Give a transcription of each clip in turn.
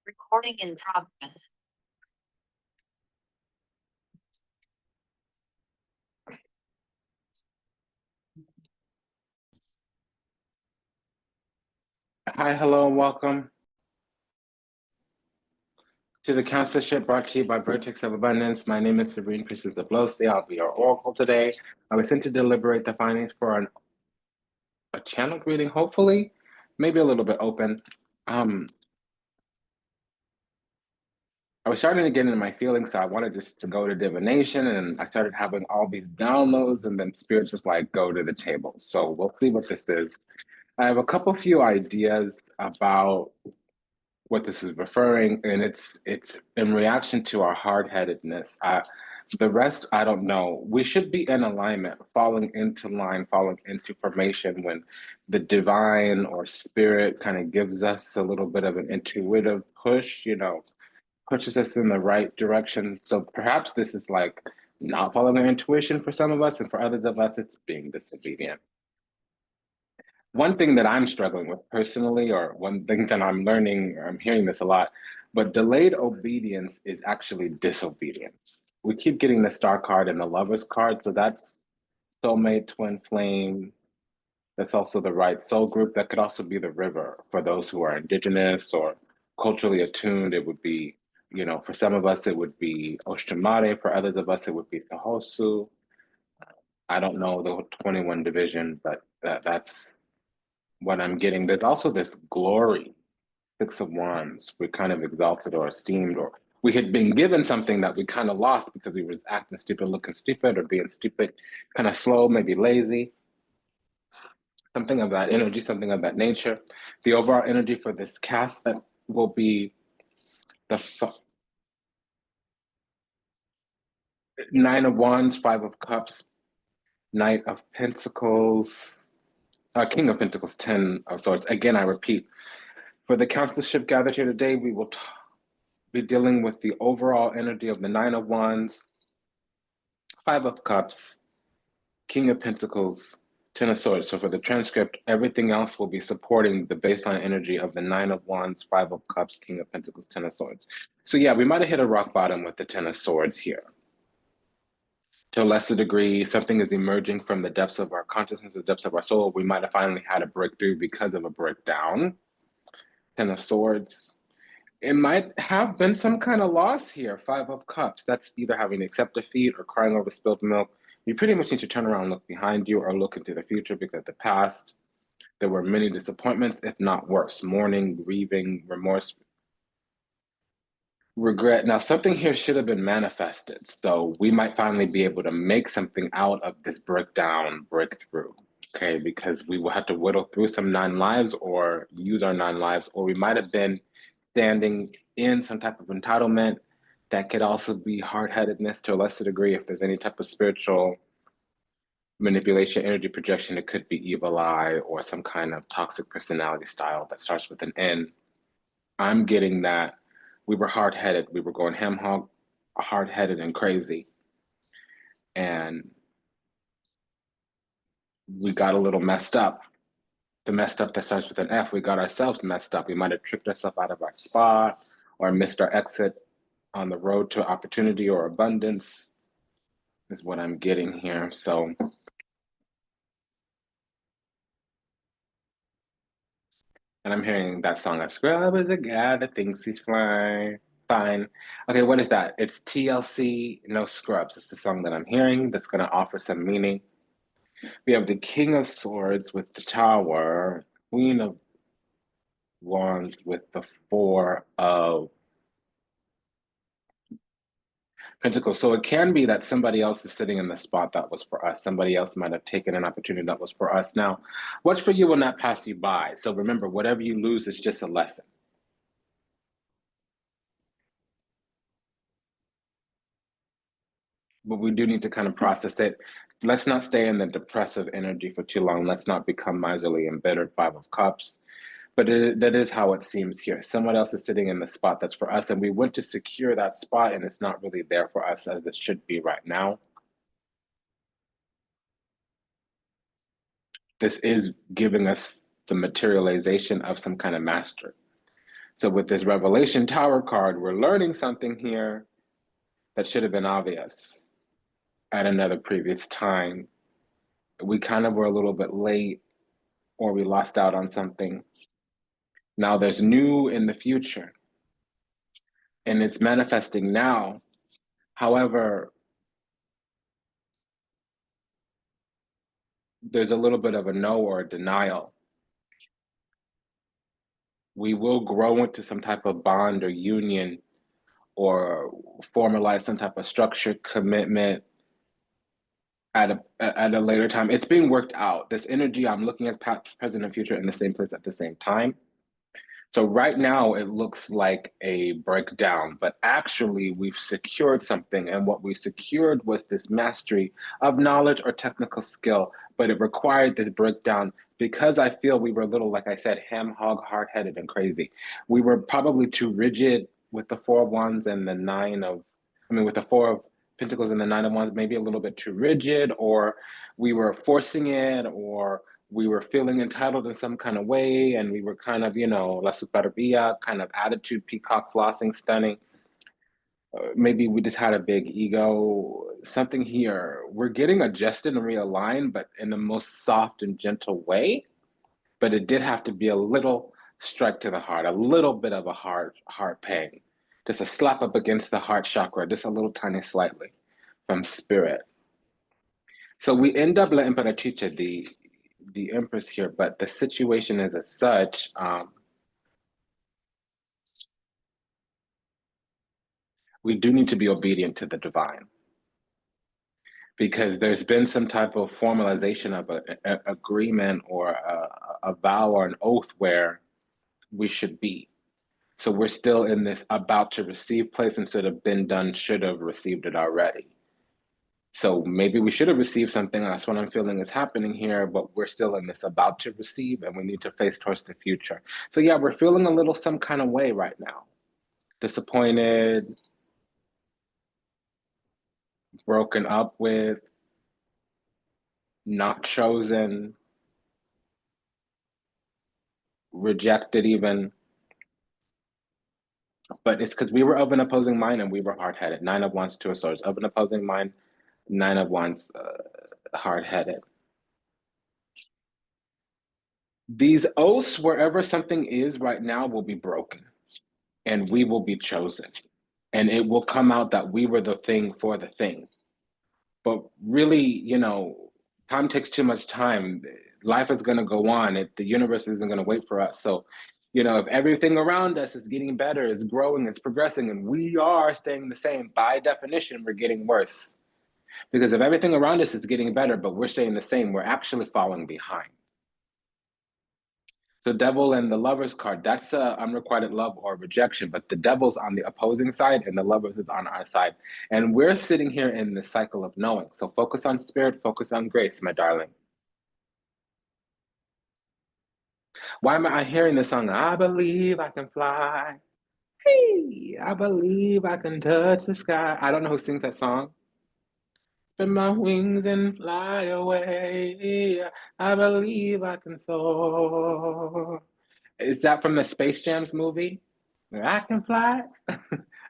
Recording in progress. Hi, hello, and welcome to the Consularship brought to you by Vertex of Abundance. My name is Priestess Abossi. I'll be your oracle today. I was sent to deliberate the findings for a channel reading, hopefully, maybe a little bit open. I was starting to get into my feelings, so I wanted just to go to divination, and I started having all these downloads, and then spirits was like, go to the table. So we'll see what this is. I have a few ideas about what this is referring, and it's in reaction to our hard-headedness. The rest, I don't know. We should be in alignment, falling into line, falling into formation when the divine or spirit kind of gives us a little bit of an intuitive push, pushes us in the right direction. So perhaps this is like not following our intuition for some of us, and for others of us, it's being disobedient. One thing that I'm struggling with personally, or one thing that I'm learning, I'm hearing this a lot, but delayed obedience is actually disobedience. We keep getting the star card and the lover's card, so that's soulmate, twin flame. That's also the right soul group. That could also be the river for those who are indigenous or culturally attuned. It would be, for some of us, it would be Oshtamare. For others of us, it would be Tahosu. I don't know the 21 division, but that's what I'm getting. There's also this glory, Six of Wands. We're kind of exalted or esteemed, or we had been given something that we kind of lost because we was acting stupid, looking stupid, or being stupid, kind of slow, maybe lazy. Something of that energy, something of that nature. The overall energy for this cast that will be the Nine of Wands, Five of Cups, Knight of Pentacles, King of Pentacles, Ten of Swords. Again, I repeat, for the consulship gathered here today, we will be dealing with the overall energy of the Nine of Wands, Five of Cups, King of Pentacles, Ten of Swords. So for the transcript, everything else will be supporting the baseline energy of the Nine of Wands, Five of Cups, King of Pentacles, Ten of Swords. So yeah, we might have hit a rock bottom with the Ten of Swords here. To a lesser degree, something is emerging from the depths of our consciousness, the depths of our soul. We might have finally had a breakthrough because of a breakdown. Ten of Swords. It might have been some kind of loss here. Five of Cups. That's either having to accept defeat or crying over spilled milk. You pretty much need to turn around and look behind you or look into the future, because the past, there were many disappointments, if not worse. Mourning, grieving, remorse, regret. Now, something here should have been manifested. So we might finally be able to make something out of this breakthrough. Okay, because we will have to whittle through some 9 lives or use our 9 lives, or we might have been standing in some type of entitlement. That could also be hard-headedness to a lesser degree. If there's any type of spiritual manipulation, energy projection, it could be evil eye or some kind of toxic personality style that starts with an N. I'm getting that we were hard-headed. We were going ham hog, hard-headed and crazy. And we got a little messed up. The messed up that starts with an F, we got ourselves messed up. We might have tricked ourselves out of our spot or missed our exit on the road to opportunity or abundance, is what I'm getting here. So and I'm hearing that song, "A scrub is a guy that thinks he's flying." Fine. Okay, what is that? It's TLC, No Scrubs. It's the song that I'm hearing that's going to offer some meaning. We have the King of Swords with the Tower, Queen of Wands with the Four of Pentacles. So it can be that somebody else is sitting in the spot that was for us. Somebody else might have taken an opportunity that was for us. Now, what's for you will not pass you by. So remember, whatever you lose is just a lesson. But we do need to kind of process it. Let's not stay in the depressive energy for too long. Let's not become miserly, embittered, Five of Cups. But that is how it seems here. Someone else is sitting in the spot that's for us, and we went to secure that spot, and it's not really there for us as it should be right now. This is giving us the materialization of some kind of master. So with this Revelation Tower card, we're learning something here that should have been obvious at another previous time. We kind of were a little bit late, or we lost out on something. Now there's new in the future, and it's manifesting now. However, there's a little bit of a no or a denial. We will grow into some type of bond or union or formalize some type of structure, commitment at a later time. It's being worked out. This energy, I'm looking at past, present, and future in the same place at the same time. So right now it looks like a breakdown, but actually we've secured something. And what we secured was this mastery of knowledge or technical skill, but it required this breakdown because I feel we were a little, like I said, ham hog, hard-headed and crazy. We were probably too rigid with the Four of Wands and with the Four of Pentacles and the Nine of Wands, maybe a little bit too rigid, or we were forcing it, or we were feeling entitled in some kind of way, and we were kind of, la superbia kind of attitude, peacock flossing, stunning. Maybe we just had a big ego, something here. We're getting adjusted and realigned, but in the most soft and gentle way. But it did have to be a little strike to the heart, a little bit of a heart pang, just a slap up against the heart chakra, just a little tiny slightly from spirit. So we end up La Imperatrice, the Empress here, but the situation is as such. We do need to be obedient to the divine because there's been some type of formalization of an agreement or a vow or an oath where we should be. So we're still in this about to receive place instead of been done, should have received it already. So maybe we should have received something. That's what I'm feeling is happening here, but we're still in this about to receive and we need to face towards the future. So yeah, we're feeling a little some kind of way right now. Disappointed, broken up with, not chosen, rejected even. But it's because we were of an opposing mind and we were hard-headed. Nine of Wands, Two of Swords. Of an opposing mind, Nine of Wands, hard-headed. These oaths, wherever something is right now, will be broken. And we will be chosen. And it will come out that we were the thing for the thing. But really, time takes too much time. Life is going to go on. The universe isn't going to wait for us. So, if everything around us is getting better, is growing, is progressing, and we are staying the same, by definition, we're getting worse. Because if everything around us is getting better, but we're staying the same, we're actually falling behind. So Devil and the Lover's card, that's unrequited love or rejection, but the Devil's on the opposing side and the Lover's is on our side. And we're sitting here in the cycle of knowing. So focus on spirit, focus on grace, my darling. Why am I hearing the song, I believe I can fly. Hey, I believe I can touch the sky. I don't know who sings that song. Spread my wings and fly away. I believe I can soar. Is that from the Space Jams movie? I can fly.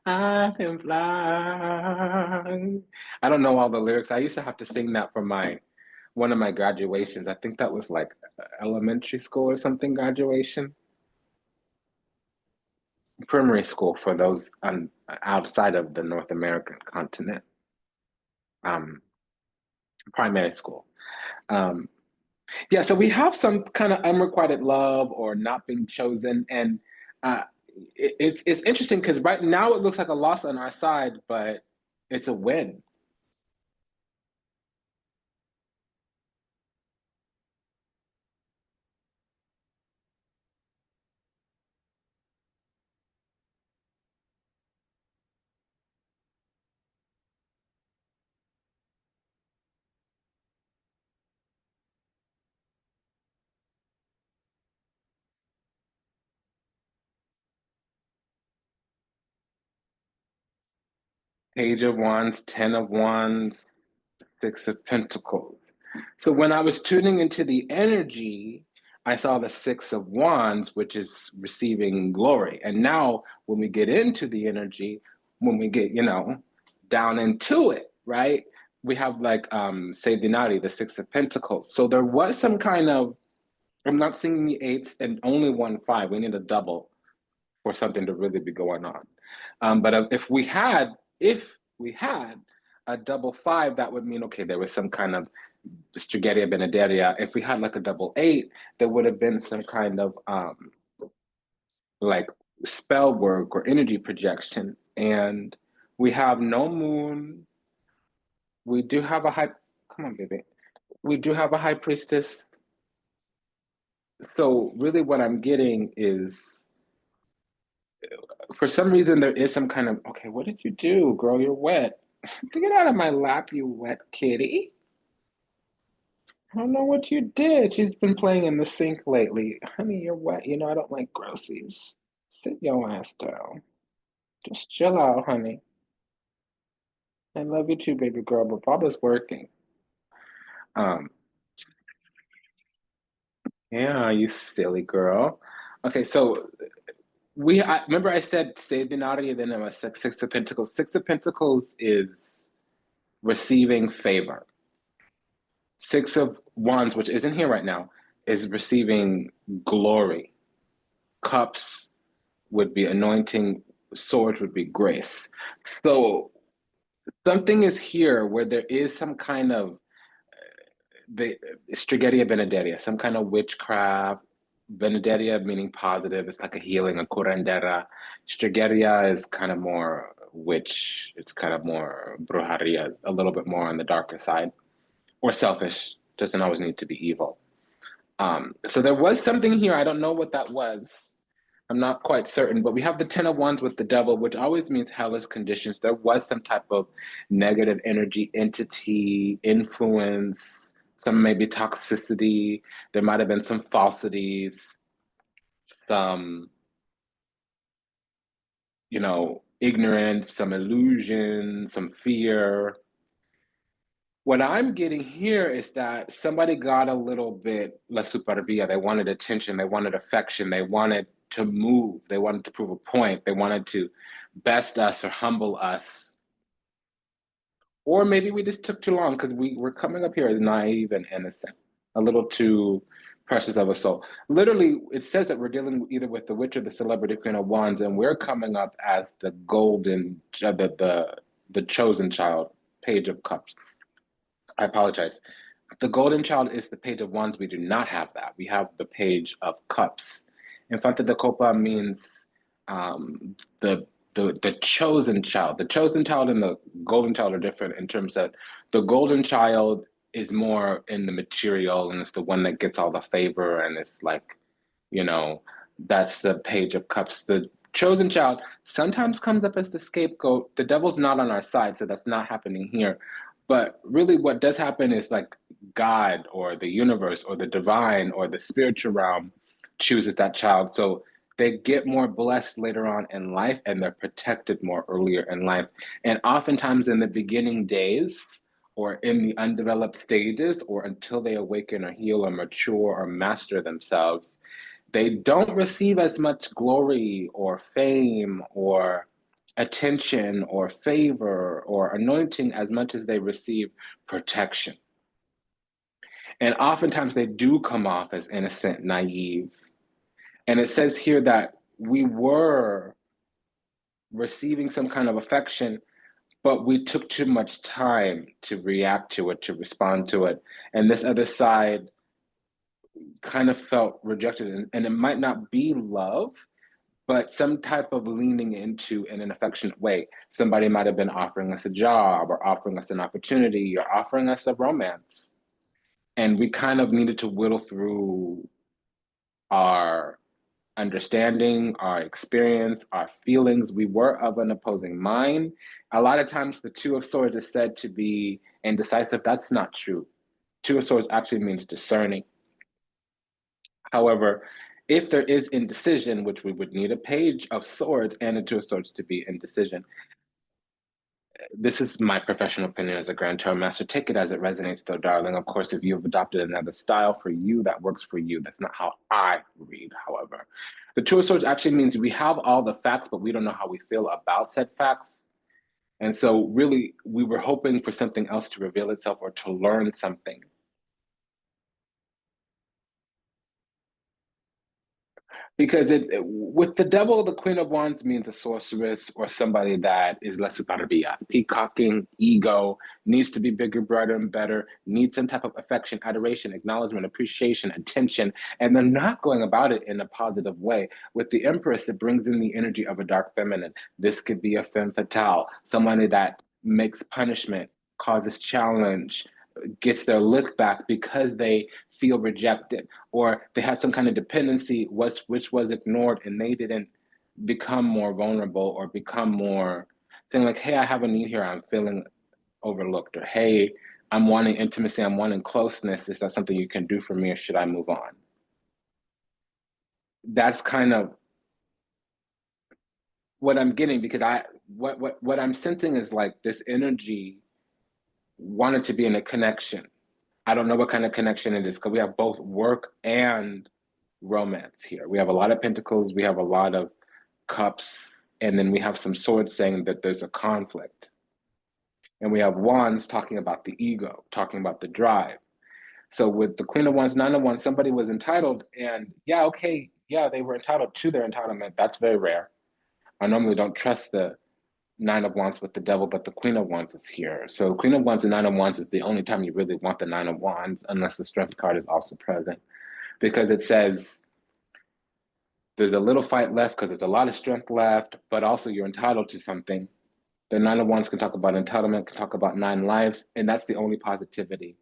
I can fly. I don't know all the lyrics. I used to have to sing that for one of my graduations. I think that was like elementary school or something graduation. Primary school for those outside of the North American continent. Primary school. Yeah, so we have some kind of unrequited love or not being chosen, and it's interesting because right now it looks like a loss on our side, but it's a win. Page of Wands, Ten of Wands, Six of Pentacles. So when I was tuning into the energy, I saw the Six of Wands, which is receiving glory. And now when we get into the energy, when we get, down into it, right? We have like say Dinari, the Six of Pentacles. So there was some kind of, I'm not seeing the eights and only 1 5. We need a double for something to really be going on. But if we had a double 5, that would mean, okay, there was some kind of Strigeria Benederia. If we had like a double 8, there would have been some kind of like spell work or energy projection. And we have no moon. We do have a high, come on, baby. We do have a high priestess. So really what I'm getting is, for some reason, there is some kind of, okay, what did you do, girl? You're wet. Get out of my lap, you wet kitty. I don't know what you did. She's been playing in the sink lately. Honey, you're wet. I don't like grossies. Sit your ass down. Just chill out, honey. I love you too, baby girl, but Papa's working. Um, yeah, you silly girl. Okay, so I remember I said save Binari, and then it was Six of Pentacles. Six of Pentacles is receiving favor. Six of Wands, which isn't here right now, is receiving glory. Cups would be anointing, swords would be grace. So something is here where there is some kind of Strigeria Benederia, some kind of witchcraft. Benederia meaning positive, it's like a healing, a curandera. Strigeria is kind of more witch, it's kind of more brujeria, a little bit more on the darker side. Or selfish, doesn't always need to be evil. So there was something here. I don't know what that was. I'm not quite certain, but we have the Ten of Wands with the Devil, which always means hellish conditions. There was some type of negative energy, entity, influence, some maybe toxicity. There might have been some falsities, some, ignorance, some illusion, some fear. What I'm getting here is that somebody got a little bit la superbia. They wanted attention, they wanted affection, they wanted to move, they wanted to prove a point, they wanted to best us or humble us. Or maybe we just took too long because we're coming up here as naive and innocent, a little too precious of a soul. Literally, it says that we're dealing either with the witch or the celebrity queen of wands, and we're coming up as the golden, the chosen child, page of cups. I apologize. The golden child is the page of wands. We do not have that. We have the page of cups. Infante de copa means the chosen child. The chosen child and the golden child are different in terms that the golden child is more in the material and it's the one that gets all the favor and it's like, that's the page of cups. The chosen child sometimes comes up as the scapegoat. The devil's not on our side, so that's not happening here. But really, what does happen is like God or the universe or the divine or the spiritual realm chooses that child. So they get more blessed later on in life and they're protected more earlier in life. And oftentimes in the beginning days or in the undeveloped stages or until they awaken or heal or mature or master themselves, they don't receive as much glory or fame or attention or favor or anointing as much as they receive protection. And oftentimes they do come off as innocent, naive. And it says here that we were receiving some kind of affection, but we took too much time to react to it, to respond to it. And this other side kind of felt rejected. And it might not be love, but some type of leaning into in an affectionate way. Somebody might have been offering us a job or offering us an opportunity or offering us a romance. And we kind of needed to whittle through our understanding, our experience, our feelings. We were of an opposing mind. A lot of times the Two of Swords is said to be indecisive. That's not true. Two of Swords actually means discerning. However, if there is indecision, which we would need a page of swords and a Two of Swords to be indecision, this is my professional opinion as a Grand Tarot Master. Take it as it resonates, though, darling. Of course, if you've adopted another style for you, that works for you. That's not how I read, however. The Two of Swords actually means we have all the facts, but we don't know how we feel about said facts. And so, really, we were hoping for something else to reveal itself or to learn something. Because with the devil, the Queen of Wands means a sorceress or somebody that is less superior, peacocking, ego, needs to be bigger, brighter, and better, needs some type of affection, adoration, acknowledgement, appreciation, attention, and they're not going about it in a positive way. With the Empress, it brings in the energy of a dark feminine. This could be a femme fatale, somebody that makes punishment, causes challenge, gets their look back because they feel rejected or they had some kind of dependency which was ignored and they didn't become more vulnerable or become more saying like, hey, I have a need here, I'm feeling overlooked, or hey, I'm wanting intimacy, I'm wanting closeness, is that something you can do for me or should I move on? That's kind of what I'm getting, because what I'm sensing is like this energy wanted to be in a connection. I don't know what kind of connection it is because we have both work and romance here. We have a lot of pentacles, we have a lot of cups, and then we have some swords saying that there's a conflict. And we have wands talking about the ego, talking about the drive. So with the Queen of Wands, Nine of Wands, somebody was entitled, and yeah, okay, yeah, they were entitled to their entitlement. That's very rare. I normally don't trust the Nine of Wands with the devil, but the Queen of Wands is here. So Queen of Wands and Nine of Wands is the only time you really want the Nine of Wands, unless the Strength card is also present, because it says there's a little fight left because there's a lot of strength left, but also you're entitled to something. The Nine of Wands can talk about entitlement, can talk about 9 lives, and that's the only positivity.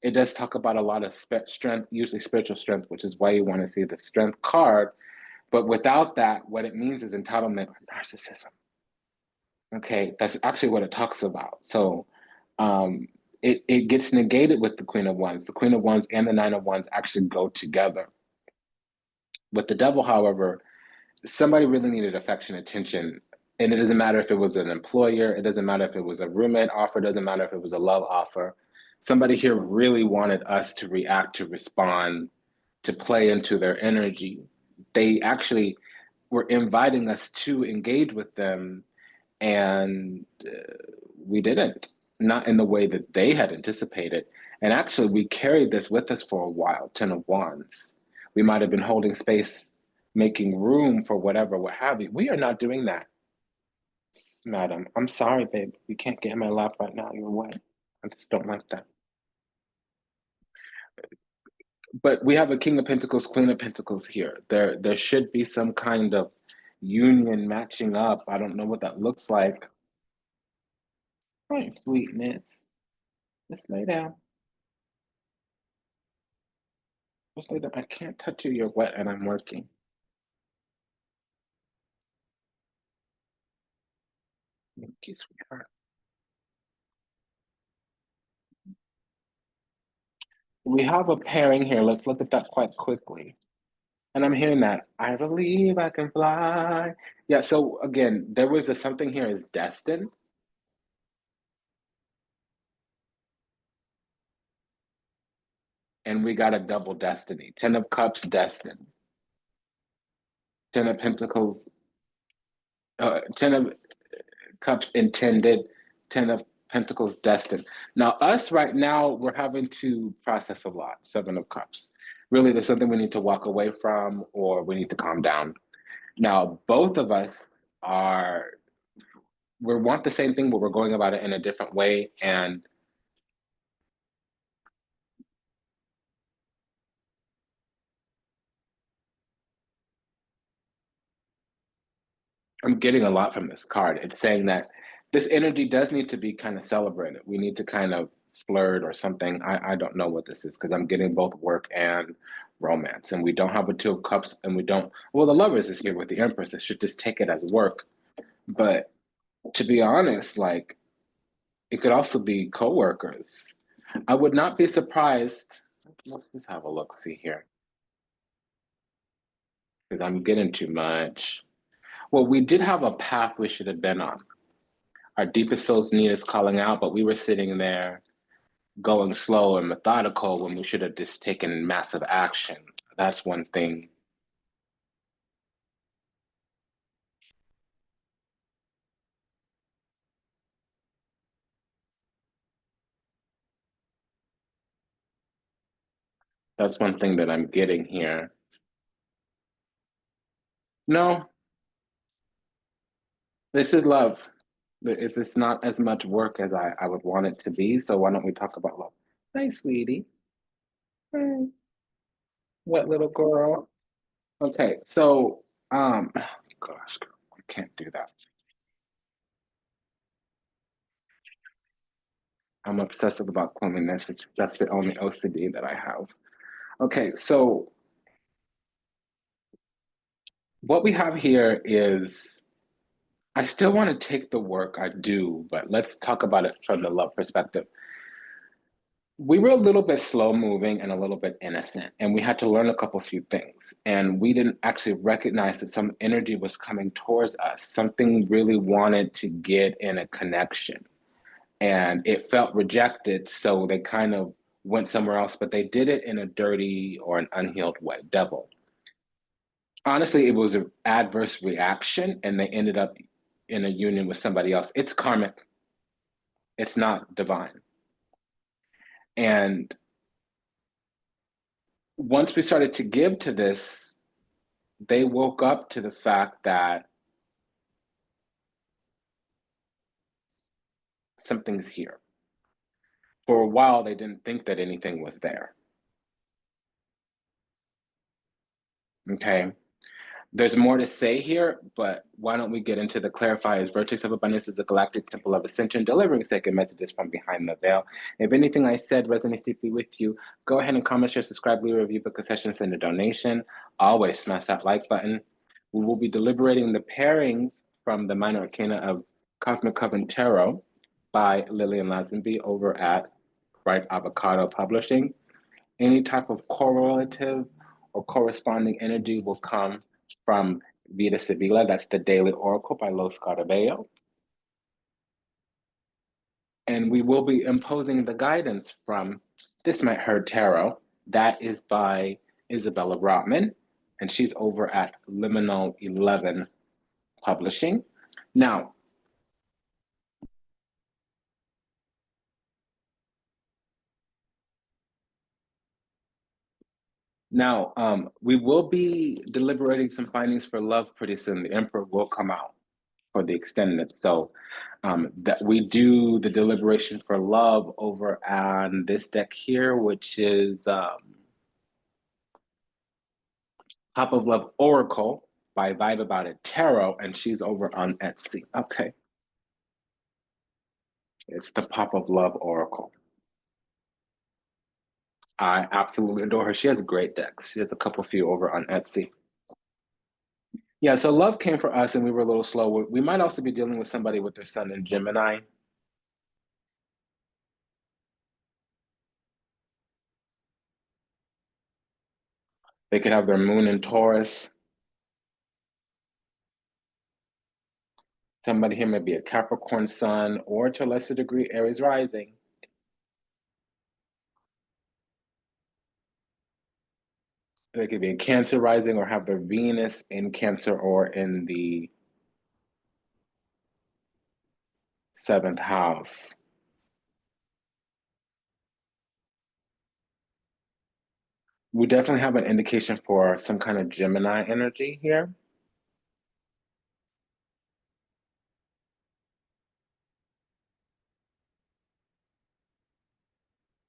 It does talk about a lot of strength, usually spiritual strength, which is why you want to see the Strength card. But without that, what it means is entitlement or narcissism. Okay, that's actually what it talks about. So it gets negated with the Queen of Wands. The Queen of Wands and the Nine of Wands actually go together. With the devil, however, somebody really needed affection, attention. And it doesn't matter if it was an employer, it doesn't matter if it was a roommate offer, it doesn't matter if it was a love offer. Somebody here really wanted us to react, to respond, to play into their energy. They actually were inviting us to engage with them, and we didn't, not in the way that they had anticipated. And actually, we carried this with us for a while. Ten of Wands. We might have been holding space, making room for whatever, what have you. We are not doing that, madam. I'm sorry, babe. You can't get in my lap right now. You're wet. I just don't like that. But we have a King of Pentacles, Queen of Pentacles here. There should be some kind of union matching up. I don't know what that looks like. Right, sweetness. Just lay down. Just lay down. I can't touch you. You're wet and I'm working. Thank you, sweetheart. We have a pairing here. Let's look at that quite quickly. And I'm hearing that. I believe I can fly. Yeah, so again, there was something here is destined. And we got a double destiny. 10 of Cups, destined. 10 of Pentacles, 10 of Cups, intended. 10 of Pentacles, destined. Now, us right now, we're having to process a lot. 7 of Cups. Really, there's something we need to walk away from or we need to calm down. Now, both of us we want the same thing, but we're going about it in a different way. And I'm getting a lot from this card. It's saying that this energy does need to be kind of celebrated. We need to kind of flirt or something. I don't know what this is because I'm getting both work and romance. And we don't have a Two of Cups and we don't, well, the Lovers is here with the Empress. It should just take it as work. But to be honest, like it could also be coworkers. I would not be surprised. Let's just have a look, see here. Because I'm getting too much. Well, we did have a path we should have been on. our deepest soul's need is calling out, but we were sitting there going slow and methodical when we should have just taken massive action. That's one thing. That's one thing that I'm getting here. No, this is love. It's not as much work as I would want it to be. So why don't we talk about love? Hi, sweetie. Hey, wet little girl. Okay, so gosh, girl, I can't do that. I'm obsessive about cleanliness. That's the only OCD that I have. Okay, so what we have here is I still want to take the work I do, but let's talk about it from the love perspective. We were a little bit slow moving and a little bit innocent, and we had to learn a couple few things. And we didn't actually recognize that some energy was coming towards us. Something really wanted to get in a connection, and it felt rejected. So they kind of went somewhere else, but they did it in a dirty or an unhealed way, devil. Honestly, it was an adverse reaction, and they ended up in a union with somebody else. It's karmic, it's not divine. And once we started to give to this, they woke up to the fact that something's here. For a while, they didn't think that anything was there. Okay. There's more to say here, but why don't we get into the clarifiers? Vertex of Abundance is the galactic temple of ascension, delivering sacred messages from behind the veil. If anything I said resonates deeply with you, go ahead and comment, share, subscribe, leave a review, book a session, send a donation. Always smash that like button. We will be deliberating the pairings from the Minor Arcana of Cosmic Coven Tarot by Lillian Lazenby over at Bright Avocado Publishing. Any type of correlative or corresponding energy will come from Vita Sibila. That's the Daily Oracle by Los Carabello. And we will be imposing the guidance from This Might Hurt Tarot. That is by Isabella Brotman, and she's over at Liminal 11 Publishing. Now, we will be deliberating some findings for love pretty soon. The Emperor will come out for the extended. So that we do the deliberation for love over on this deck here, which is Top of Love Oracle by Vibe About It Tarot, and she's over on Etsy. Okay. It's the Pop of Love Oracle. I absolutely adore her. She has great decks. She has a couple few over on Etsy. Yeah, so love came for us and we were a little slow. We might also be dealing with somebody with their sun in Gemini. They could have their moon in Taurus. Somebody here may be a Capricorn sun or to a lesser degree, Aries rising. They could be a Cancer rising or have their Venus in Cancer or in the 7th house. We definitely have an indication for some kind of Gemini energy here.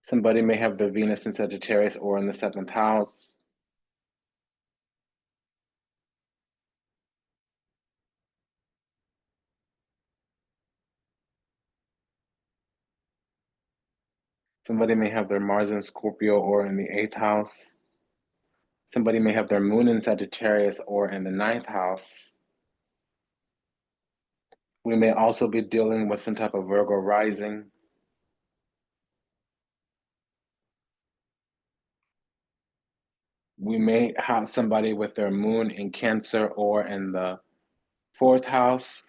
Somebody may have their Venus in Sagittarius or in the 7th house. Somebody may have their Mars in Scorpio or in the 8th house. Somebody may have their moon in Sagittarius or in the 9th house. We may also be dealing with some type of Virgo rising. We may have somebody with their moon in Cancer or in the 4th house.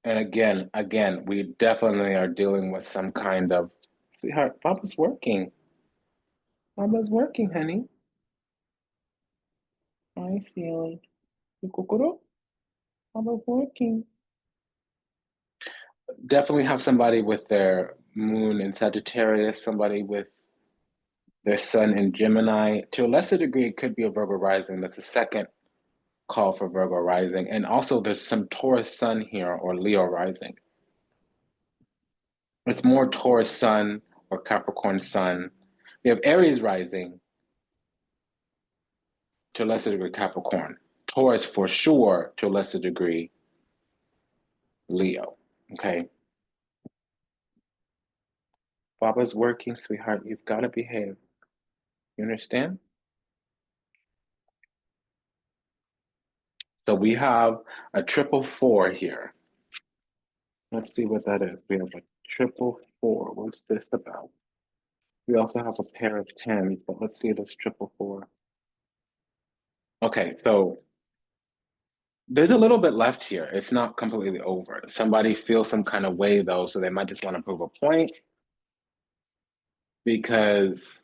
And again, we definitely are dealing with some kind of, sweetheart, Papa's working. Papa's working, honey. I see. Papa's working. Definitely have somebody with their moon in Sagittarius, somebody with their sun in Gemini. To a lesser degree, it could be a Virgo rising. That's the second call for Virgo rising. And also there's some Taurus sun here or Leo rising. It's more Taurus sun or Capricorn sun. We have Aries rising, to a lesser degree Capricorn. Taurus for sure, to a lesser degree Leo. Okay. Baba's working, sweetheart. You've got to behave. You understand? So we have a triple four here. Let's see what that is. We have a triple four. What's this about? We also have a pair of tens, but let's see this triple four. Okay, so there's a little bit left here. It's not completely over. Somebody feels some kind of way though, so they might just want to prove a point because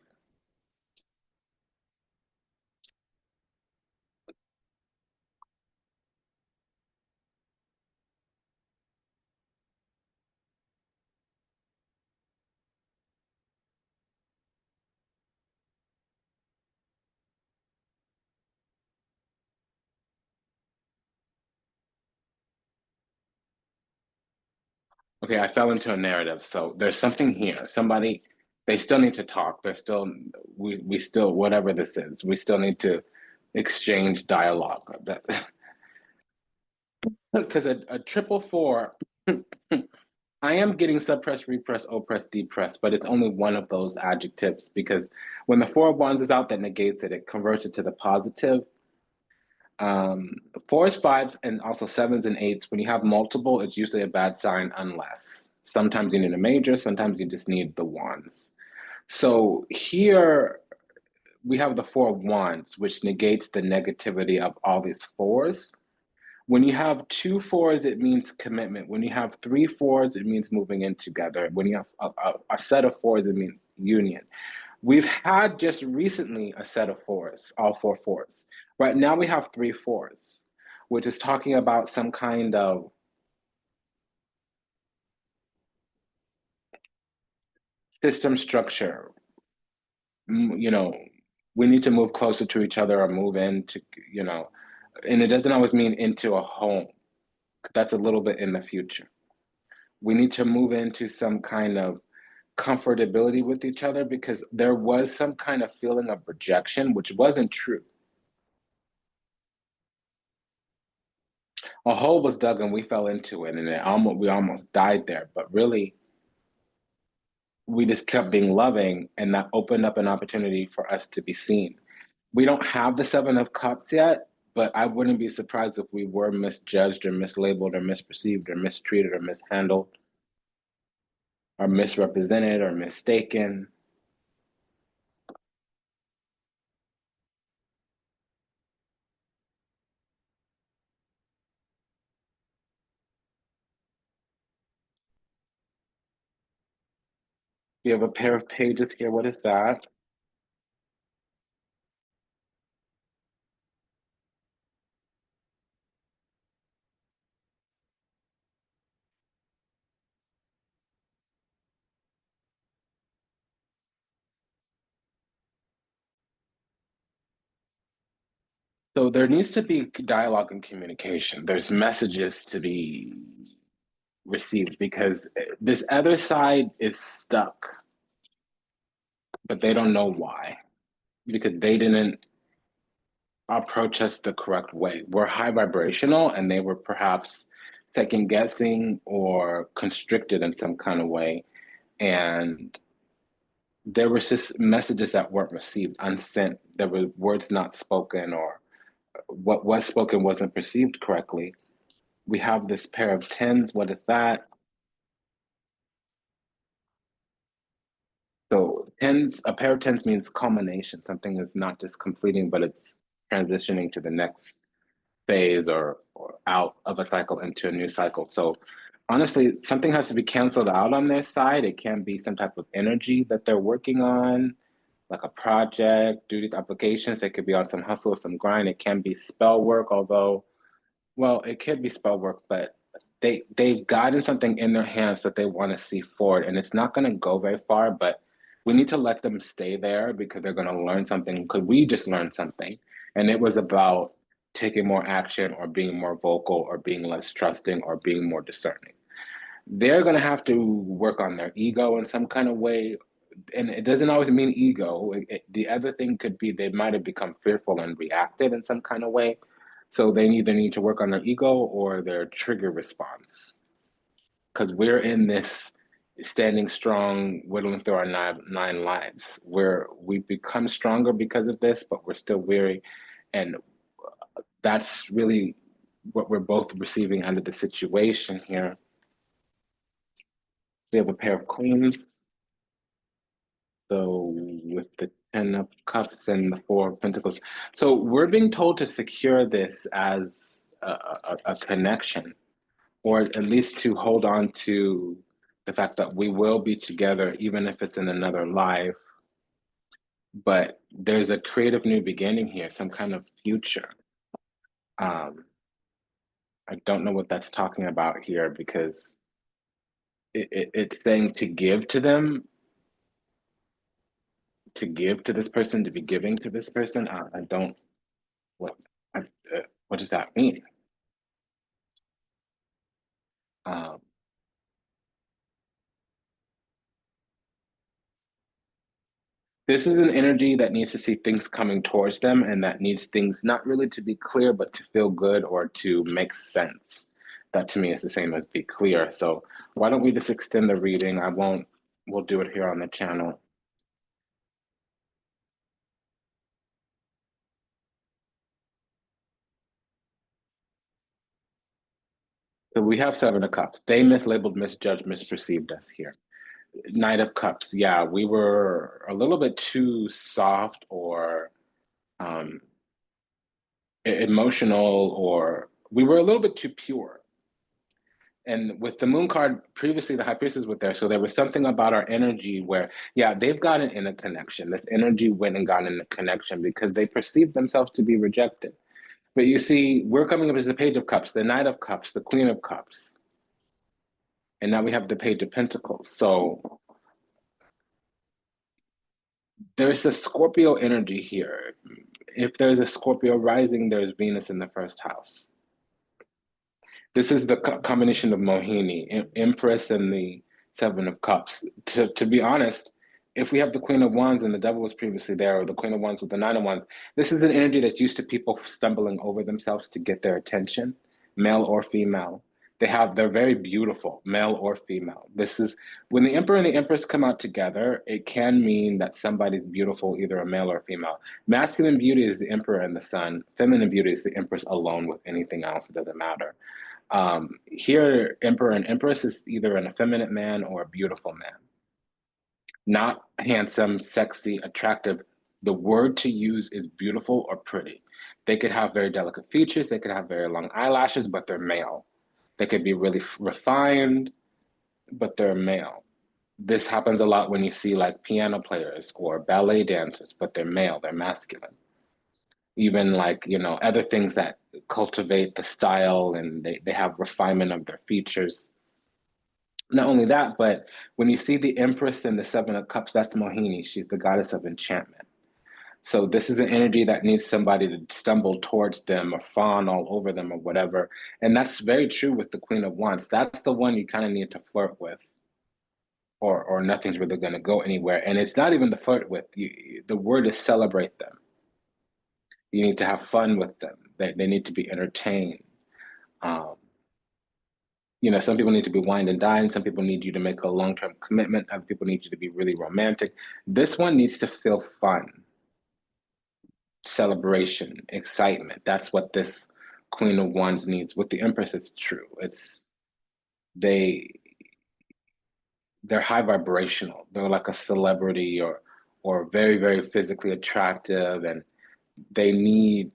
okay, I fell into a narrative. So there's something here. Somebody, they still need to talk. They're still, we still, whatever this is, we still need to exchange dialogue. Because a triple four, I am getting suppress, repress, oppress, depress, but it's only one of those adjectives because when the four of wands is out, that negates it. It converts it to the positive. Fours, fives, and also sevens and eights, when you have multiple, it's usually a bad sign unless sometimes you need a major, sometimes you just need the wands. So here we have the four of wands, which negates the negativity of all these fours. When you have two fours, it means commitment. When you have three fours, it means moving in together. When you have a set of fours, it means union. We've had just recently a set of fours, all four fours. Right now we have three fours, which is talking about some kind of system structure. You know, we need to move closer to each other or move into, you know, and it doesn't always mean into a home. That's a little bit in the future. We need to move into some kind of comfortability with each other because there was some kind of feeling of rejection, which wasn't true. A hole was dug and we fell into it, and we almost died there. But really, we just kept being loving, and that opened up an opportunity for us to be seen. We don't have the Seven of Cups yet, but I wouldn't be surprised if we were misjudged or mislabeled or misperceived or mistreated or mishandled or misrepresented or mistaken. We have a pair of pages here. What is that? So there needs to be dialogue and communication. There's messages to be received because this other side is stuck, but they don't know why because they didn't approach us the correct way. We're high vibrational and they were perhaps second guessing or constricted in some kind of way. And there were just messages that weren't received, unsent. There were words not spoken, or what was spoken wasn't perceived correctly. We have this pair of tens. What is that? So tens, a pair of tens means culmination. Something is not just completing, but it's transitioning to the next phase or out of a cycle into a new cycle. So honestly, something has to be canceled out on their side. It can be some type of energy that they're working on, like a project, duty applications. It could be on some hustle, some grind. It can be spell work, although, well, it could be spell work, but they've gotten something in their hands that they want to see forward, and it's not going to go very far, but we need to let them stay there because they're going to learn something. Because we just learned something, and it was about taking more action or being more vocal or being less trusting or being more discerning. They're going to have to work on their ego in some kind of way. And it doesn't always mean ego. The other thing could be they might have become fearful and reacted in some kind of way. So they either need to work on their ego or their trigger response. Because we're in this standing strong, whittling through our nine lives, where we become stronger because of this, but we're still weary. And that's really what we're both receiving under the situation here. We have a pair of queens. So with the 10 of cups and the 4 of pentacles. So we're being told to secure this as a connection, or at least to hold on to the fact that we will be together, even if it's in another life. But there's a creative new beginning here, some kind of future. I don't know what that's talking about here because it's saying to give to them, to give to this person, to be giving to this person. I don't, what, I, what does that mean? Um, this is an energy that needs to see things coming towards them and that needs things not really to be clear, but to feel good or to make sense. That to me is the same as be clear. So why don't we just extend the reading? We'll do it here on the channel. So we have 7 of Cups. They mislabeled, misjudged, misperceived us here. Knight of Cups. Yeah, we were a little bit too soft or emotional, or we were a little bit too pure. And with the Moon card, previously the High Priestess was there. So there was something about our energy where, yeah, they've gotten in a connection. This energy went and got in a connection because they perceived themselves to be rejected. But you see, we're coming up as the Page of Cups, the Knight of Cups, the Queen of Cups. And now we have the Page of Pentacles. So there's a Scorpio energy here. If there's a Scorpio rising, there's Venus in the first house. This is the combination of Mohini, Empress, and the 7 of Cups. To be honest, if we have the Queen of Wands and the Devil was previously there, or the Queen of Wands with the 9 of Wands, this is an energy that's used to people stumbling over themselves to get their attention, male or female. They're very beautiful, male or female. This is when the Emperor and the Empress come out together, it can mean that somebody's beautiful, either a male or a female. Masculine beauty is the Emperor and the Sun. Feminine beauty is the Empress alone with anything else. It doesn't matter. Here, Emperor and Empress is either an effeminate man or a beautiful man. Not handsome, sexy, attractive. The word to use is beautiful or pretty. They could have very delicate features. They could have very long eyelashes, but they're male. They could be really refined, but they're male. This happens a lot when you see like piano players or ballet dancers, but they're male, they're masculine. Even like, other things that cultivate the style and they have refinement of their features. Not only that, but when you see the Empress and the 7 of Cups, that's Mohini. She's the goddess of enchantment. So this is an energy that needs somebody to stumble towards them or fawn all over them or whatever. And that's very true with the Queen of Wands. That's the one you kind of need to flirt with, or nothing's really going to go anywhere. And it's not even the flirt with. The word is celebrate them. You need to have fun with them. They need to be entertained. Some people need to be wined and dined. Some people need you to make a long-term commitment. Other people need you to be really romantic. This one needs to feel fun. Celebration, excitement. That's what this Queen of Wands needs. With the Empress, it's true. They're high vibrational. They're like a celebrity or very, very physically attractive, and they need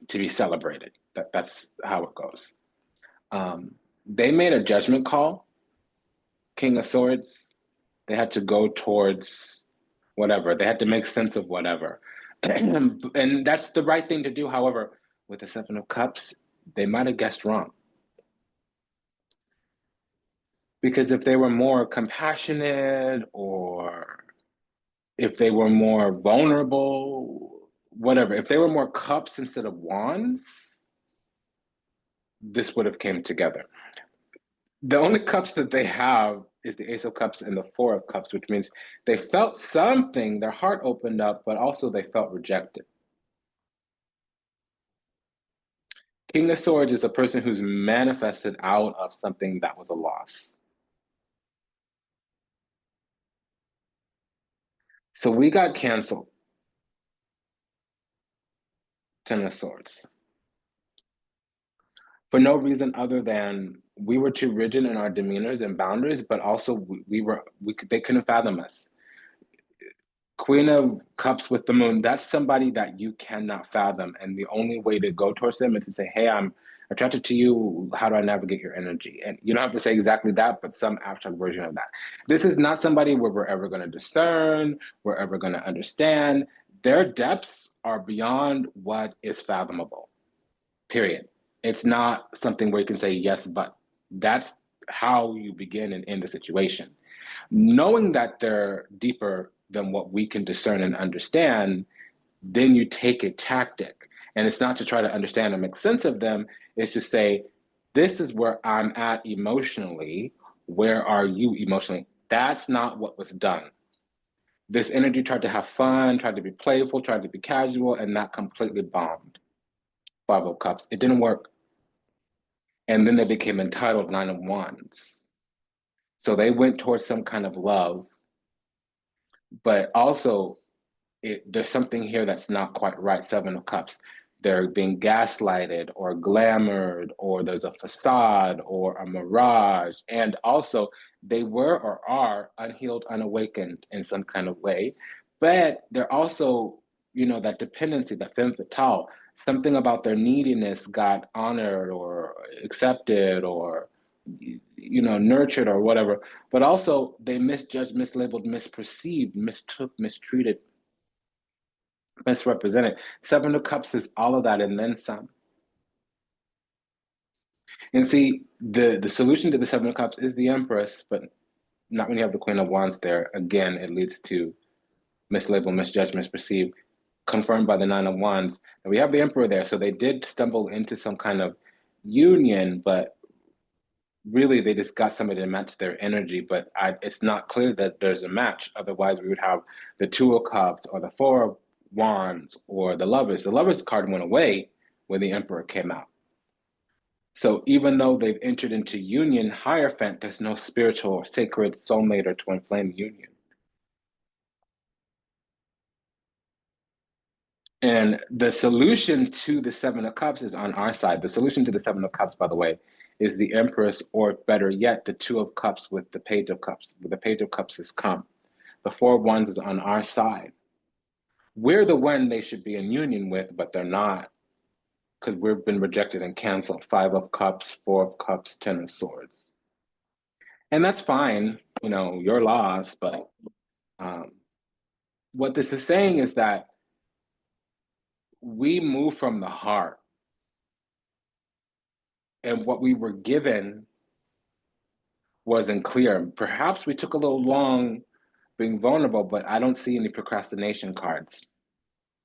to be celebrated. That's how it goes. they made a judgment call. King of Swords, they had to go towards whatever. They had to make sense of whatever. And that's the right thing to do. However, with the Seven of Cups, they might have guessed wrong. Because if they were more compassionate or if they were more vulnerable, whatever, if they were more cups instead of wands, this would have came together. The only cups that they have is the Ace of Cups and the Four of Cups, which means they felt something, their heart opened up, but also they felt rejected. King of Swords is a person who's manifested out of something that was a loss. So we got canceled. Ten of Swords. For no reason other than we were too rigid in our demeanors and boundaries, but also they couldn't fathom us. Queen of Cups with the Moon, that's somebody that you cannot fathom. And the only way to go towards them is to say, hey, I'm attracted to you. How do I navigate your energy? And you don't have to say exactly that, but some abstract version of that. This is not somebody where we're ever going to discern, we're ever going to understand. Their depths are beyond what is fathomable, period. It's not something where you can say yes, but that's how you begin and end the situation. Knowing that they're deeper than what we can discern and understand, then you take a tactic. And it's not to try to understand or make sense of them, it's to say, this is where I'm at emotionally. Where are you emotionally? That's not what was done. This energy tried to have fun, tried to be playful, tried to be casual, and that completely bombed. Five of Cups. It didn't work. And then they became entitled, Nine of Wands. So they went towards some kind of love, but also there's something here that's not quite right. Seven of Cups. They're being gaslighted or glamored, or there's a facade or a mirage. And also, they were or are unhealed, unawakened in some kind of way. But they're also, that dependency, that femme fatale, something about their neediness got honored or accepted or, nurtured or whatever. But also, they misjudged, mislabeled, misperceived, mistook, mistreated, misrepresented. Seven of Cups is all of that and then some. And see, the solution to the Seven of Cups is the Empress, but not when you have the Queen of Wands there. Again, it leads to mislabel, misjudge, misperceive, confirmed by the Nine of Wands. And we have the Emperor there, so they did stumble into some kind of union, but really they just got somebody to match their energy. But it's not clear that there's a match. Otherwise, we would have the Two of Cups or the Four of Wands or the Lovers. The Lovers card went away when the Emperor came out. So even though they've entered into union, Hierophant, there's no spiritual or sacred soulmate or twin flame union. And the solution to the Seven of Cups is on our side. The solution to the Seven of Cups, by the way, is the Empress, or better yet, the Two of Cups with the Page of Cups. The Page of Cups has come. The Four of Wands is on our side. We're the one they should be in union with, but they're not, because we've been rejected and canceled. Five of Cups, Four of Cups, Ten of Swords. And that's fine, your loss, but what this is saying is that we move from the heart. And what we were given wasn't clear. Perhaps we took a little long being vulnerable, but I don't see any procrastination cards.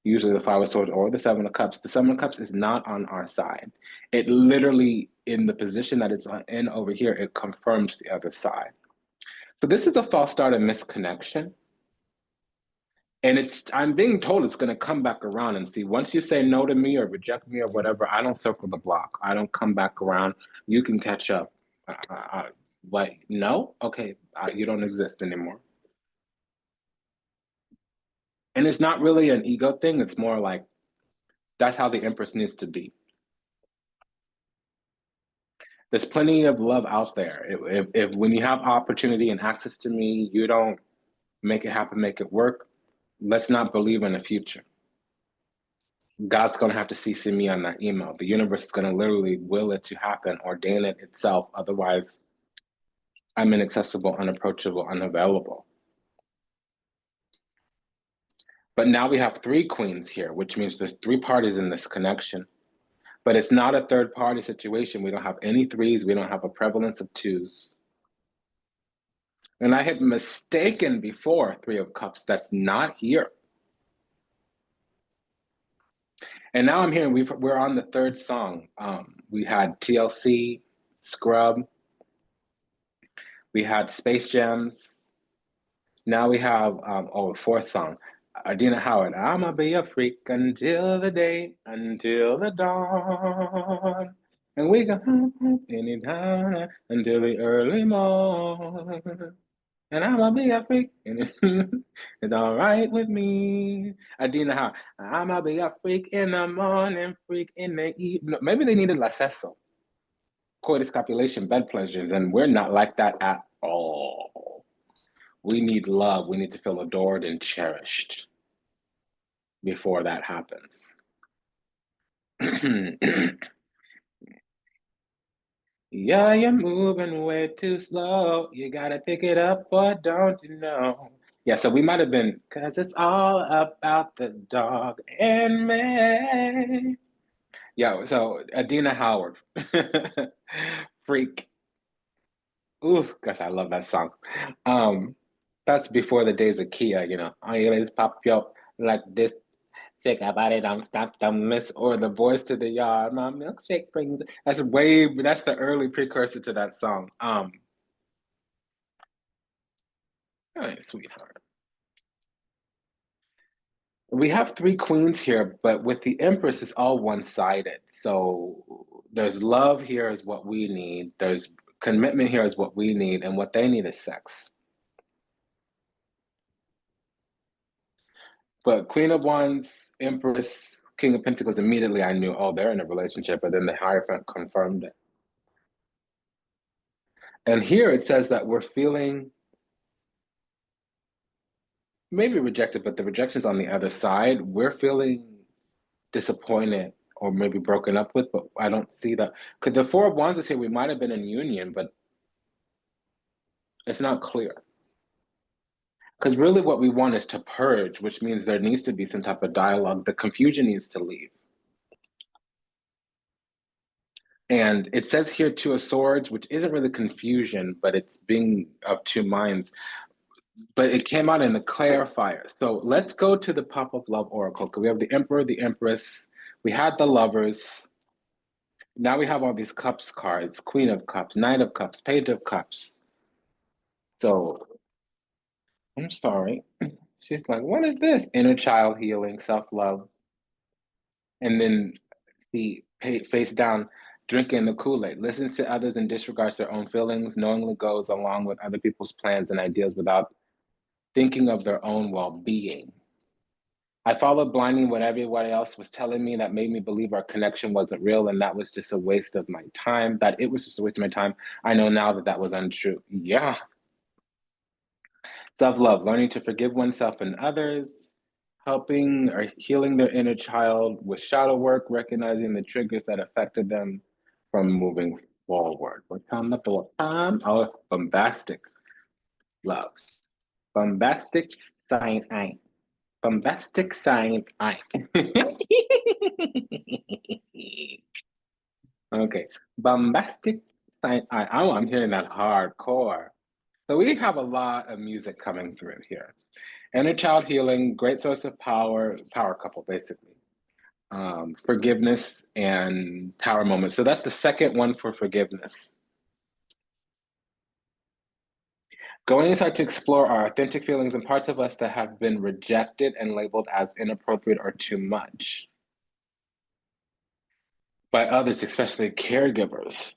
Usually the Five of Swords or the Seven of Cups. The Seven of Cups is not on our side. It literally, in the position that it's in over here, it confirms the other side. So this is a false start and misconnection. And I'm being told it's going to come back around. And see, once you say no to me or reject me or whatever, I don't circle the block. I don't come back around. You can catch up. But no? Okay, you don't exist anymore. And it's not really an ego thing. It's more like that's how the Empress needs to be. There's plenty of love out there. If when you have opportunity and access to me, you don't make it happen, make it work, let's not believe in the future. God's going to have to CC me on that email. The universe is going to literally will it to happen, ordain it itself. Otherwise, I'm inaccessible, unapproachable, unavailable. But now we have 3 queens here, which means there's 3 parties in this connection. But it's not a third party situation. We don't have any 3s. We don't have a prevalence of 2s. And I had mistaken before 3 of Cups. That's not here. And now I'm here. We're on the 3rd song. We had TLC, Scrub. We had Space Jams. Now we have 4th song. Adina Howard. I'ma be a freak until the day, until the dawn. And we can anytime until the early morning. And I'ma be a freak. It's all right with me. Adina Howard. I'ma be a freak in the morning, freak in the evening. Maybe they needed lacesso, coitus copulation, bed pleasures, and we're not like that at all. We need love. We need to feel adored and cherished before that happens. Yeah, you're moving way too slow. You gotta pick it up, boy, don't you know? Yeah, so we might have been, cause it's all about the dog and me. Yeah, so Adina Howard, Freak. Ooh, gosh, I love that song. That's before the days of Kia, you know. I just pop you up like this. Shake about it, don't stop, don't miss, or the boys to the yard. My milkshake brings. That's the early precursor to that song. All right, sweetheart. We have 3 queens here, but with the Empress, it's all one-sided. So there's love here is what we need. There's commitment here is what we need, and what they need is sex. But Queen of Wands, Empress, King of Pentacles, immediately I knew, oh, they're in a relationship, but then the Hierophant confirmed it. And here it says that we're feeling maybe rejected, but the rejection's on the other side. We're feeling disappointed or maybe broken up with, but I don't see that. Because the 4 of Wands is here, we might have been in union, but it's not clear. Because really what we want is to purge, which means there needs to be some type of dialogue. The confusion needs to leave. And it says here 2 of Swords, which isn't really confusion, but it's being of 2 minds. But it came out in the clarifier. So let's go to the Pop of Love Oracle. Because we have the Emperor, the Empress. We had the Lovers. Now we have all these Cups cards. Queen of Cups, Knight of Cups, Page of Cups. So, I'm sorry. She's like, what is this? Inner child healing, self-love. And then see, face down, drinking the Kool-Aid. Listens to others and disregards their own feelings. Knowingly goes along with other people's plans and ideas without thinking of their own well-being. I followed blindly what everybody else was telling me that made me believe our connection wasn't real, and that was just a waste of my time, that it was just a waste of my time. I know now that that was untrue. Yeah. Self-love, learning to forgive oneself and others, helping or healing their inner child with shadow work, recognizing the triggers that affected them from moving forward. What time up all time? Oh, bombastic love. Bombastic sign I. Bombastic sign I. Okay. Bombastic sign I. Oh, I'm hearing that hardcore. So we have a lot of music coming through here. Inner child healing, great source of power, power couple, basically. Forgiveness and power moments. So that's the second one for forgiveness. Going inside to explore our authentic feelings and parts of us that have been rejected and labeled as inappropriate or too much by others, especially caregivers.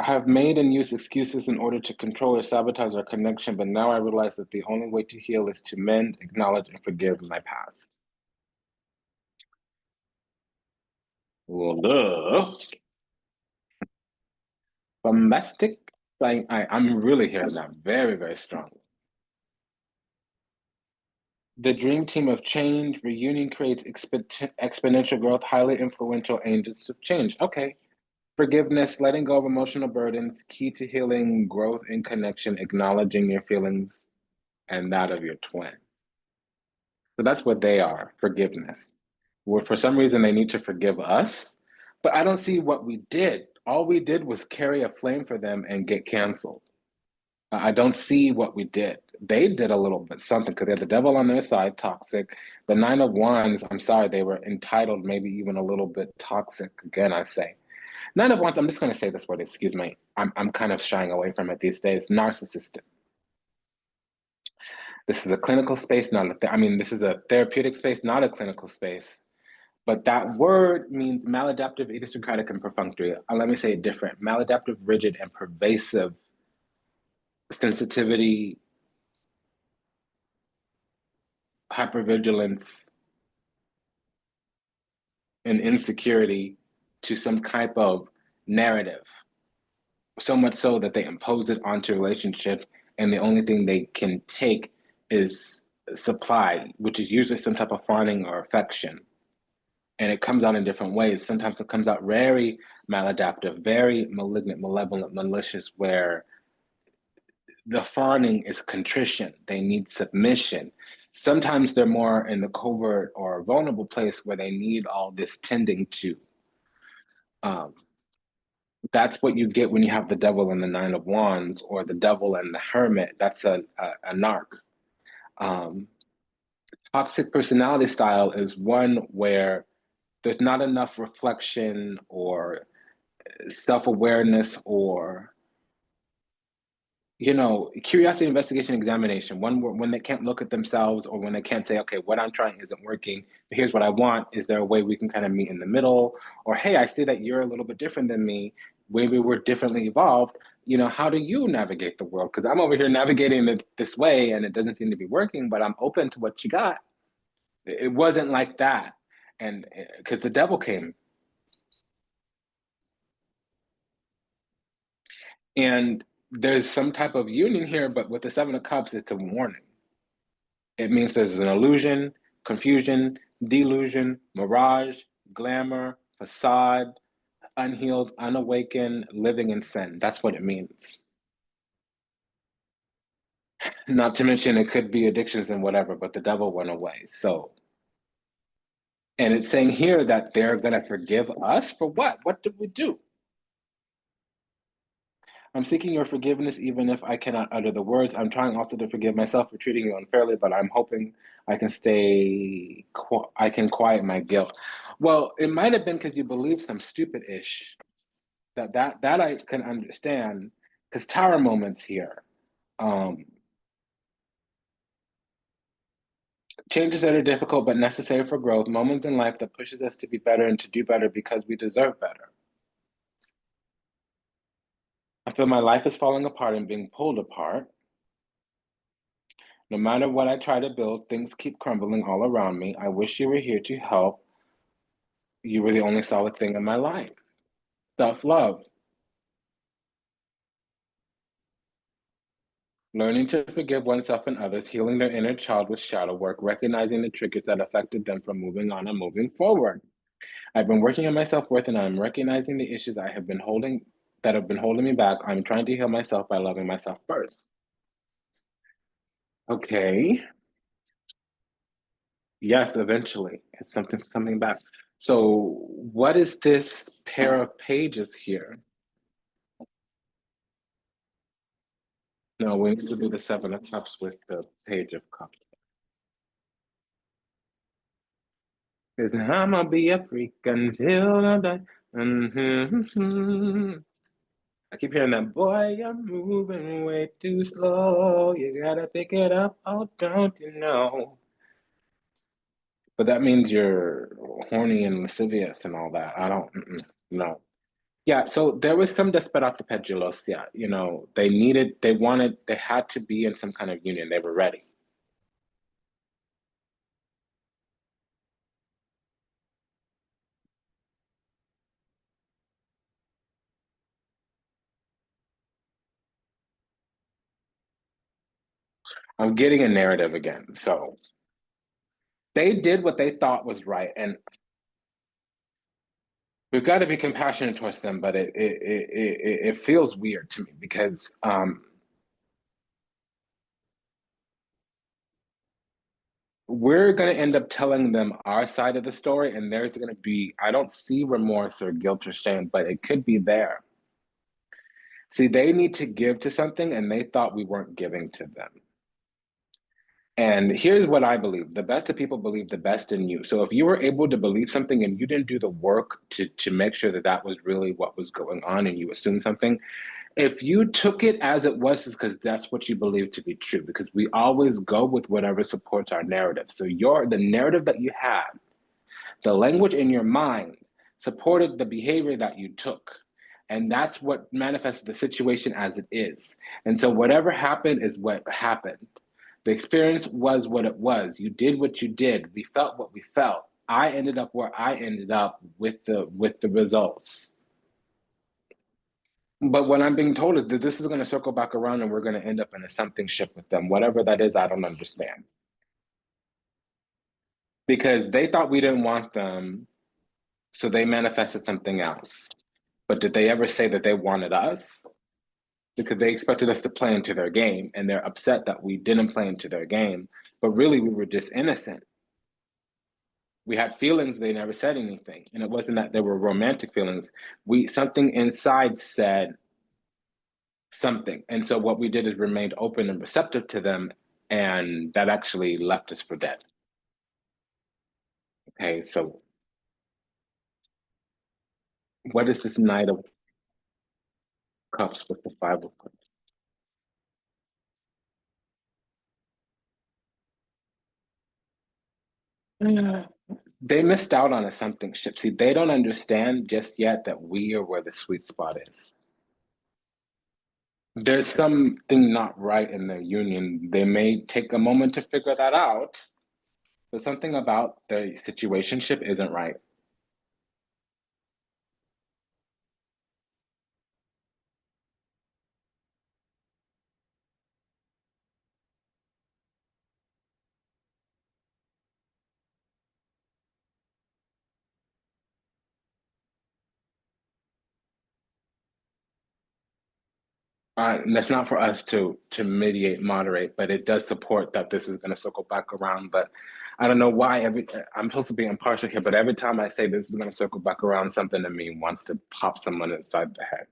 I have made and used excuses in order to control or sabotage our connection, but now I realize that the only way to heal is to mend, acknowledge, and forgive my past. Well, domestic, like I'm really hearing that very, very strong. The dream team of change, reunion creates exponential growth, highly influential agents of change. Okay. Forgiveness, letting go of emotional burdens, key to healing, growth, and connection, acknowledging your feelings and that of your twin. So that's what they are, forgiveness. Where for some reason they need to forgive us, but I don't see what we did. All we did was carry a flame for them and get canceled. I don't see what we did. They did a little bit something because they had the devil on their side, toxic. The Nine of Wands, I'm sorry, they were entitled, maybe even a little bit toxic. Again, I say. Nine of Wands, I'm just going to say this word, excuse me. I'm kind of shying away from it these days. Narcissistic. This is a clinical space, this is a therapeutic space, not a clinical space. But that word means maladaptive, idiosyncratic, and perfunctory. Let me say it different. Maladaptive, rigid, and pervasive sensitivity, hypervigilance, and insecurity to some type of narrative. So much so that they impose it onto a relationship, and the only thing they can take is supply, which is usually some type of fawning or affection. And it comes out in different ways. Sometimes it comes out very maladaptive, very malignant, malevolent, malicious, where the fawning is contrition. They need submission. Sometimes they're more in the covert or vulnerable place where they need all this tending to. Um, that's what you get when you have the devil and the Nine of Wands, or the devil and the hermit. That's a narc. Um, Toxic personality style is one where there's not enough reflection or self-awareness or curiosity, investigation, examination. When they can't look at themselves, or when they can't say, okay, what I'm trying isn't working, but here's what I want. Is there a way we can kind of meet in the middle? Or, hey, I see that you're a little bit different than me. Maybe we're differently evolved. How do you navigate the world? Because I'm over here navigating it this way and it doesn't seem to be working, but I'm open to what you got. It wasn't like that. And because the devil came. And there's some type of union here, but with the Seven of Cups, it's a warning. It means there's an illusion, confusion, delusion, mirage, glamour, facade, unhealed, unawakened, living in sin. That's what it means. Not to mention it could be addictions and whatever, but the devil went away. And it's saying here that they're going to forgive us for what? What did we do? I'm seeking your forgiveness, even if I cannot utter the words. I'm trying also to forgive myself for treating you unfairly, but I'm hoping I can I can quiet my guilt. Well, it might have been because you believe some stupid-ish. That I can understand, because tower moments here. Changes that are difficult but necessary for growth. Moments in life that pushes us to be better and to do better because we deserve better. I feel my life is falling apart and being pulled apart. No matter what I try to build, things keep crumbling all around me. I wish you were here to help. You were the only solid thing in my life. Self-love. Learning to forgive oneself and others, healing their inner child with shadow work, recognizing the triggers that affected them from moving on and moving forward. I've been working on my self-worth, and I'm recognizing the issues that have been holding me back. I'm trying to heal myself by loving myself first. Okay. Yes, eventually. Something's coming back. So what is this pair of pages here? No, we need to do the Seven of Cups with the Page of Cups. Because I'ma be a freak until I die. I keep hearing that, boy, you're moving way too slow. You gotta pick it up, oh, don't you know? But that means you're horny and lascivious and all that. I don't, no. Yeah, so there was some desperate pedulos, yeah. They had to be in some kind of union. They were ready. I'm getting a narrative again. So They did what they thought was right, and we've got to be compassionate towards them. But it feels weird to me because we're going to end up telling them our side of the story, and there's going to be, I don't see remorse or guilt or shame, but it could be there. See, they need to give to something, and they thought we weren't giving to them. And here's what I believe: the best of people believe the best in you. So if you were able to believe something and you didn't do the work to make sure that that was really what was going on, and you assumed something, if you took it as it was, it's because that's what you believe to be true. Because we always go with whatever supports our narrative. So the narrative that you had, the language in your mind, supported the behavior that you took. And that's what manifested the situation as it is. And so whatever happened is what happened. The experience was what it was. You did what you did. We felt what we felt. I ended up where I ended up with the results. But what I'm being told is that this is going to circle back around and we're going to end up in a something ship with them. Whatever that is, I don't understand. Because they thought we didn't want them, so they manifested something else. But did they ever say that they wanted us? Because they expected us to play into their game, and they're upset that we didn't play into their game. But really, we were just innocent. We had feelings, they never said anything. And it wasn't that there were romantic feelings. Something inside said something. And so what we did is remained open and receptive to them, and that actually left us for dead. Okay, so what is this Knight of Cups with the Five of Cups? They missed out on a something ship. See, they don't understand just yet that we are where the sweet spot is. There's something not right in their union. They may take a moment to figure that out, but something about the situationship isn't right. And that's not for us to mediate, moderate, but it does support that this is going to circle back around. But I don't know why I'm supposed to be impartial here, but every time I say this is going to circle back around, something in me wants to pop someone inside the head.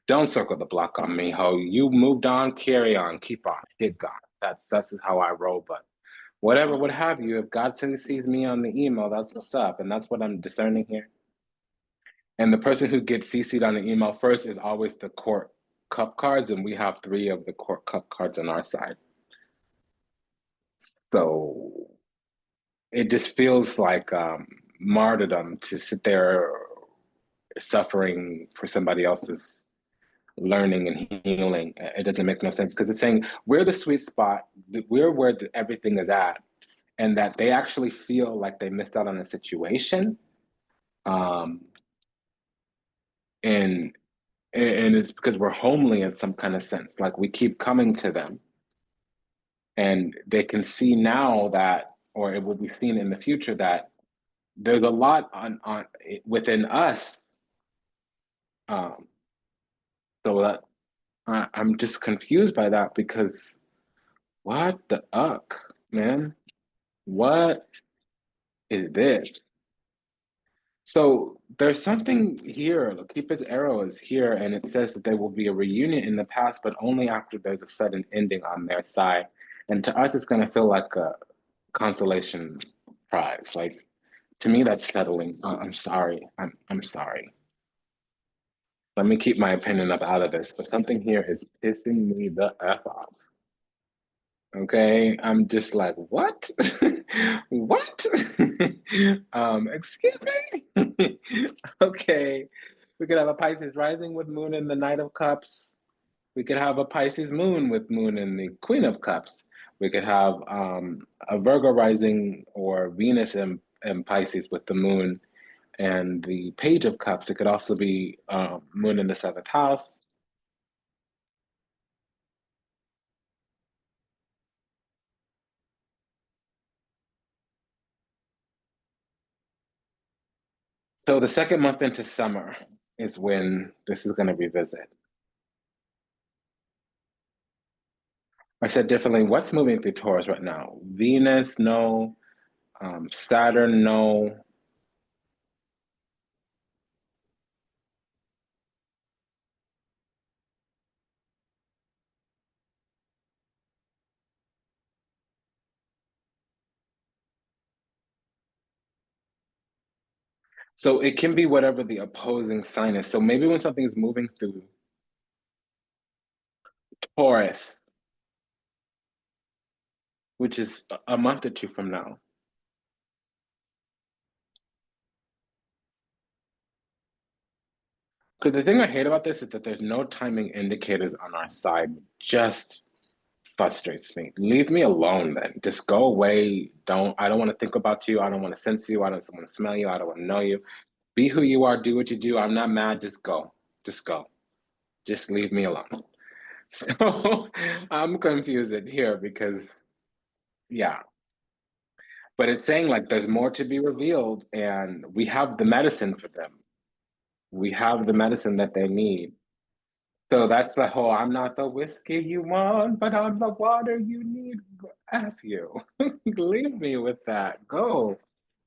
Don't circle the block on me, ho. You moved on, carry on, keep on, get God. That's how I roll. But whatever, what have you, if God sees me on the email, that's what's up, and that's what I'm discerning here. And the person who gets CC'd on the email first is always the court cup cards, and we have 3 of the court cup cards on our side. So it just feels like martyrdom to sit there suffering for somebody else's learning and healing. It doesn't make no sense because it's saying we're the sweet spot, we're where everything is at, and that they actually feel like they missed out on a situation. Um, and and it's because we're homely in some kind of sense. Like we keep coming to them, and they can see now that, or it will be seen in the future that there's a lot on within us. Um, so that I'm just confused by that because what the uck, man? What is this? So there's something here. Keeper's arrow is here, and it says that there will be a reunion in the past, but only after there's a sudden ending on their side. And to us, it's going to feel like a consolation prize. Like to me, that's settling. I'm sorry. I'm sorry. Let me keep my opinion up out of this, but something here is pissing me the F off. Okay, I'm just like, what? What? Excuse me? Okay, we could have a Pisces rising with moon in the Knight of Cups. We could have a Pisces moon with moon in the Queen of Cups. We could have a Virgo rising or Venus in Pisces with the moon and the Page of Cups. It could also be moon in the 7th house. So the second month into summer is when this is going to revisit. I said differently, what's moving through Taurus right now? Venus, no. Saturn, no. So it can be whatever the opposing sign is. So maybe when something is moving through Taurus, which is a month or two from now. Because the thing I hate about this is that there's no timing indicators on our side. Just frustrates me. Leave me alone then. Just go away. I don't want to think about you. I don't want to sense you. I don't want to smell you. I don't want to know you. Be who you are, do what you do. I'm not mad. Just go. Just go. Just leave me alone. So I'm confused here because yeah. But it's saying like there's more to be revealed and we have the medicine for them. We have the medicine that they need. So that's the whole I'm not the whiskey you want, but I'm the water you need. F you. Leave me with that. Go.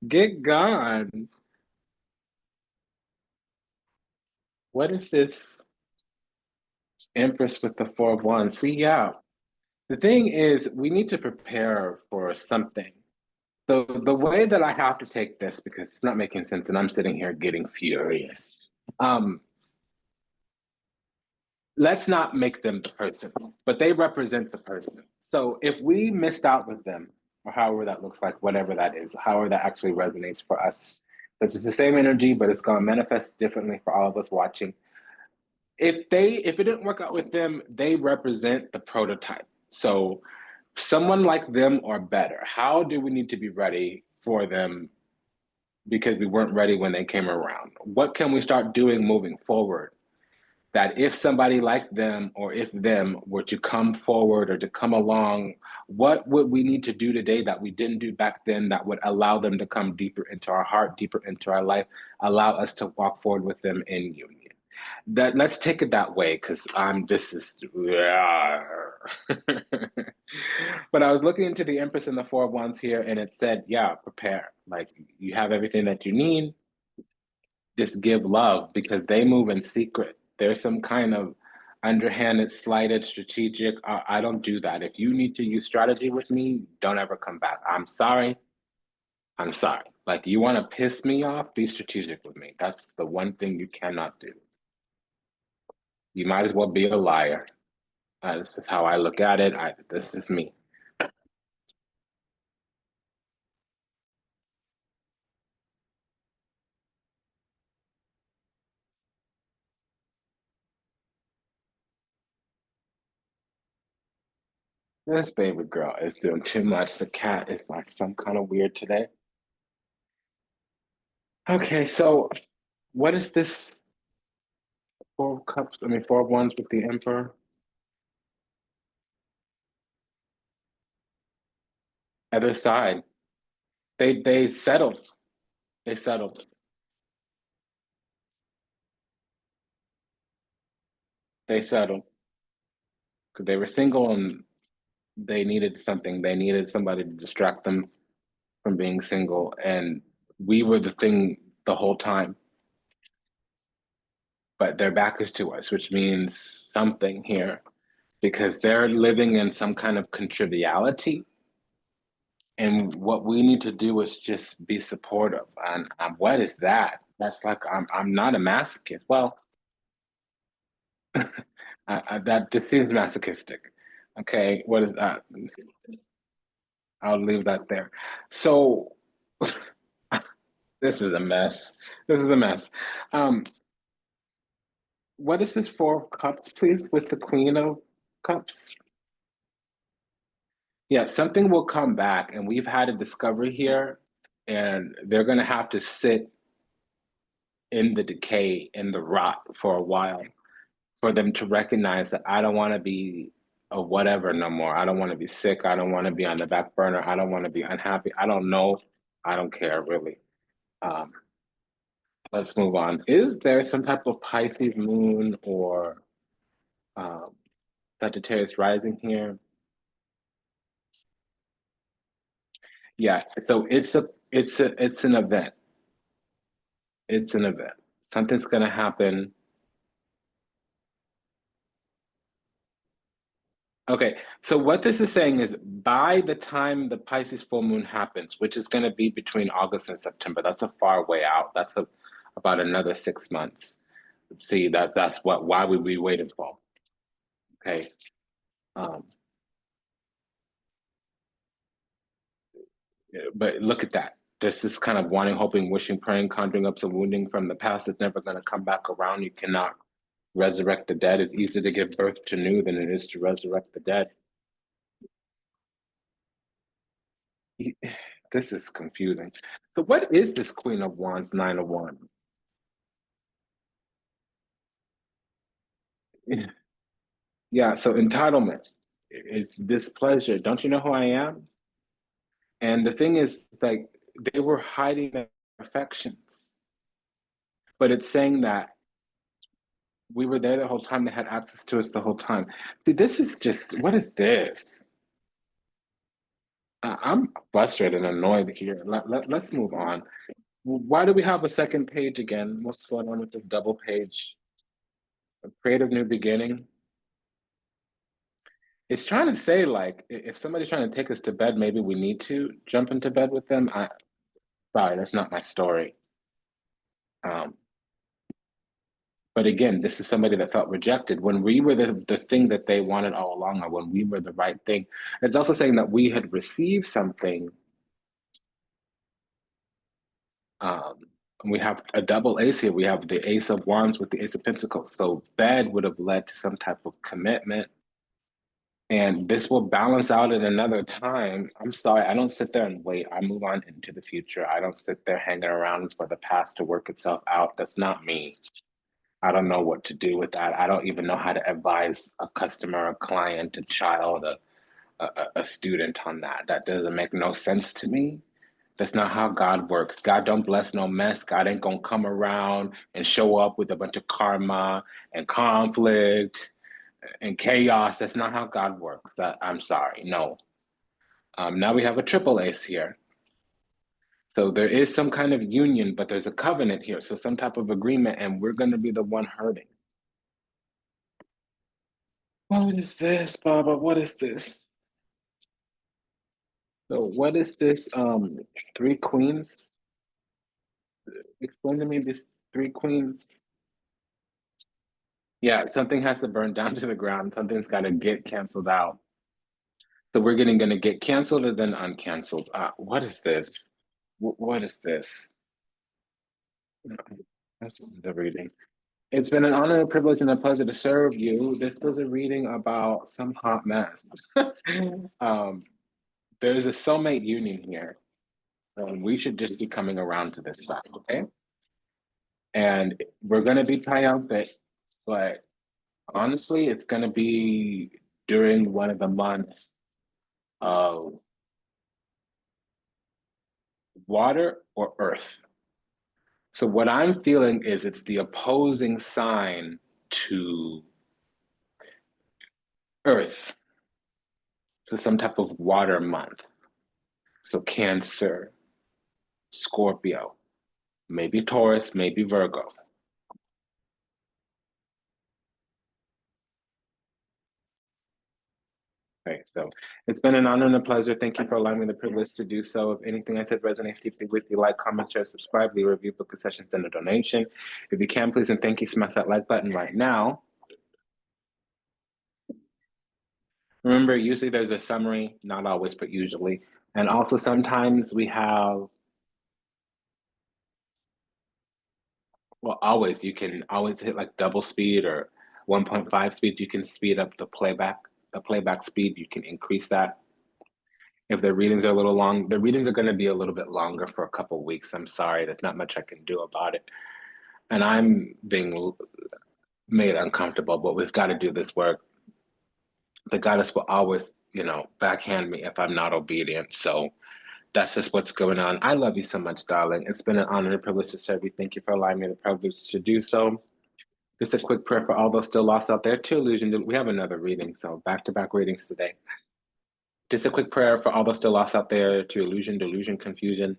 Get gone. What is this Empress with the Four of Wands? See, yeah. The thing is, we need to prepare for something. So the way that I have to take this, because it's not making sense, and I'm sitting here getting furious. Let's not make them the person, but they represent the person. So if we missed out with them, or however that looks like, whatever that is, however that actually resonates for us, because it's the same energy, but it's going to manifest differently for all of us watching. If it didn't work out with them, they represent the prototype. So someone like them or better. How do we need to be ready for them because we weren't ready when they came around? What can we start doing moving forward that if somebody like them or if them were to come forward or to come along, what would we need to do today that we didn't do back then that would allow them to come deeper into our heart, deeper into our life, allow us to walk forward with them in union? That let's take it that way because this is but I was looking into the Empress and the Four of Wands here and it said, yeah, prepare. Like you have everything that you need. Just give love because they move in secret. There's some kind of underhanded, slighted, strategic. I don't do that. If you need to use strategy with me, don't ever come back. I'm sorry. I'm sorry. Like you want to piss me off, be strategic with me. That's the one thing you cannot do. You might as well be a liar. This is how I look at it. This is me. This baby girl is doing too much. The cat is like some kind of weird today. Okay, so what is this Four of Cups? I mean, Four of Wands with the Emperor. Other side. They settled. They settled. They settled. Because they were single and they needed something. They needed somebody to distract them from being single. And we were the thing the whole time. But their back is to us, which means something here. Because they're living in some kind of contriviality. And what we need to do is just be supportive. And what is that? That's like I'm not a masochist. Well, that just seems masochistic. Okay, what is that? I'll leave that there. So this is a mess. This is a mess. Um, what is this Four of Cups, please, with the Queen of Cups? Yeah, something will come back, and we've had a discovery here, and they're gonna have to sit in the decay, in the rot for a while for them to recognize that I don't want to be a whatever no more. I don't want to be sick. I don't want to be on the back burner. I don't want to be unhappy. I don't know. I don't care really. Um, let's move on. Is there some type of Pisces moon or Sagittarius rising here? Yeah, so it's an event. It's an event. Something's gonna happen. Okay, so what this is saying is by the time the Pisces full moon happens, which is going to be between August and September, that's a far way out. That's about another 6 months. See, that's why we be waiting for. Okay. Um, but look at that. There's this kind of wanting, hoping, wishing, praying, conjuring up some wounding from the past that's never going to come back around. You cannot resurrect the dead. It's easier to give birth to new than it is to resurrect the dead. This is confusing. So what is this Queen of Wands, Nine of Wands? Yeah, so entitlement is displeasure. Don't you know who I am? And the thing is, like, they were hiding their affections, but it's saying that we were there the whole time. They had access to us the whole time. See, this is just, what is this? I'm frustrated and annoyed here. Let's move on. Why do we have a second page again? What's going on with this double page? A creative new beginning. It's trying to say, like, if somebody's trying to take us to bed, maybe we need to jump into bed with them. Sorry, that's not my story. Um, but again, this is somebody that felt rejected when we were the thing that they wanted all along, or when we were the right thing. It's also saying that we had received something. We have a double ace here. We have the Ace of Wands with the Ace of Pentacles. So bed would have led to some type of commitment. And this will balance out at another time. I'm sorry, I don't sit there and wait. I move on into the future. I don't sit there hanging around for the past to work itself out. That's not me. I don't know what to do with that. I don't even know how to advise a customer, a client, a child, a student on that. That doesn't make no sense to me. That's not how God works. God don't bless no mess. God ain't gonna come around and show up with a bunch of karma and conflict and chaos. That's not how God works. I'm sorry, no. Now we have a triple ace here. So there is some kind of union, but there's a covenant here. So some type of agreement, and we're going to be the one hurting. What is this, Baba? What is this? So what is this? Three queens? Explain to me these three queens. Yeah, something has to burn down to the ground. Something's got to get canceled out. So we're gonna get canceled or then uncanceled. What is this? What is this? That's the reading. It's been an honor, a privilege, and a pleasure to serve you. This was a reading about some hot mess. There's a soulmate union here. We should just be coming around to this fact, okay? And we're gonna be triumphant, but honestly, it's gonna be during one of the months of water or earth. So what I'm feeling is it's the opposing sign to earth. So some type of water month. So Cancer, Scorpio, maybe Taurus, maybe Virgo. Okay, so it's been an honor and a pleasure. Thank you for allowing me the privilege to do so. If anything I said resonates deeply with you, like, comment, share, subscribe, leave a review, book a session, send a donation. If you can, please and thank you, smash that like button right now. Remember, usually there's a summary, not always, but usually. And also sometimes we have, well, always, you can always hit like double speed or 1.5 speed. You can speed up the playback speed. You can increase that. If the readings are a little long, the readings are going to be a little bit longer for a couple of weeks. I'm sorry, there's not much I can do about it. And I'm being made uncomfortable, but we've got to do this work. The goddess will always, backhand me if I'm not obedient. So that's just what's going on. I love you so much, darling. It's been an honor and a privilege to serve you. Thank you for allowing me the privilege to do so. Just a quick prayer for all those still lost out there to illusion. We have another reading, so back-to-back readings today. Just a quick prayer for all those still lost out there to illusion, delusion, confusion,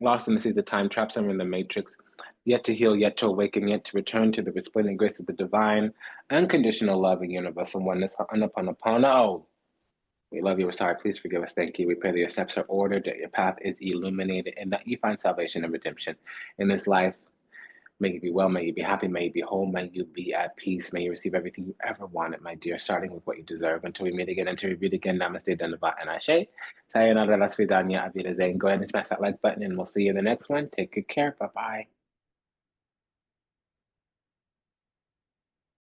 lost in the seas of time, trapped somewhere in the matrix, yet to heal, yet to awaken, yet to return to the resplendent grace of the divine, unconditional love and universal oneness. Oh, we love you. We're sorry. Please forgive us. Thank you. We pray that your steps are ordered, that your path is illuminated, and that you find salvation and redemption in this life. May you be well, may you be happy, may you be whole, may you be at peace, may you receive everything you ever wanted, my dear, starting with what you deserve. Until we meet again, until we meet again, namaste, dhanava, and ashe. Sayonara, lasvidanya, avila zain. Go ahead and smash that like button, and we'll see you in the next one. Take good care. Bye-bye.